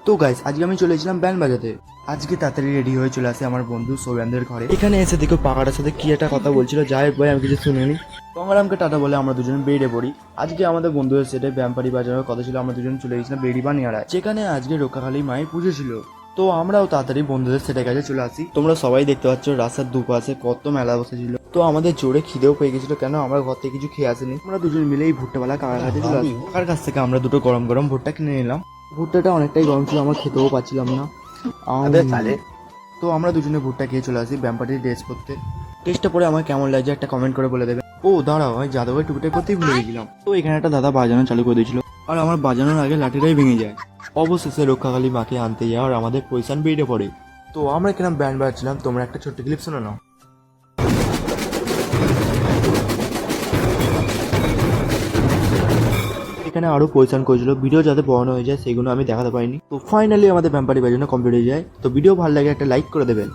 তো গাইস আজকে আমি চলে এসেছিলাম ব্যান্ড বাজাতে। আজকে তাড়াতাড়ি রেডি হয়ে চলে আসে আমার বন্ধু সৌয়ানদের ঘরে। এখানে এসে দেখো পাকাটার সাথে কি একটা কথা বলছিল, যাই হোক ভাই আমি কিছু শুনিনি। তো আমরা আমাকে টাটা বলে আমরা দুজন বেরিয়ে পড়ি। আজকে আমাদের বন্ধুদের সেটে ব্যাম্পারি বাজানোর কথা ছিল, আমরা দুজন চলে গেছিলাম বেড়িবানিয়াড়ায়, যেখানে আজকে রক্ষাকালী মায়ের পুজো ছিল। তো আমরাও তাড়াতাড়ি বন্ধুদের সেটের কাছে চলে আসি। তোমরা সবাই দেখতে পাচ্ছ রাস্তার দুপাশে কত মেলা বসেছিল। তো আমাদের জোরে খিদেও পেয়ে গেছিল, কেন আমরা ঘর থেকে কিছু খেয়ে আসিনি। আমরা দুজন মিলেই ভুট্টাওয়ালা কাকার কাছে চলে আসি। কাকার কাছ থেকে আমরা দুটো গরম গরম ভুট্টা কিনে নিলাম। ভুট্টাটা অনেকটাই গরম ছিল, আমরা খেতেও পাচ্ছিলাম না। তো আমরা দুজনে ভুট্টা খেয়ে চলে আসি ব্যাম্পাটির ড্রেস করতে। টেস্টটা পরে আমার কেমন লাগছে একটা কমেন্ট করে বলে দেবে। ও দাঁড়াও, আমি যাদবের টুপিটা করতেই ভুলে গেছিলাম। তো এখানে একটা দাদা বাজানো চালু করে দিয়েছিল, আর আমার বাজানোর আগে লাঠিটাই ভেঙে যায়। অবশেষে রক্ষাকালী মাকে আনতে যাওয়ার আমাদের পয়সান বেরিয়ে পড়ে। তো আমরা এখানে ব্যান্ড বাজছিলাম, তোমরা একটা ছোট্ট ক্লিপ শোনো নাও। এখানে আরো পরিচান করেছিল, ভিডিও যাতে বড় হয়ে যায় সেগুলো আমি দেখাতে পারিনি। তো ফাইনালি আমাদের ব্যাম্পারি বাজানো কমপ্লিট হয়ে যায়। তো ভিডিও ভালো লাগে একটা লাইক করে দেবেন।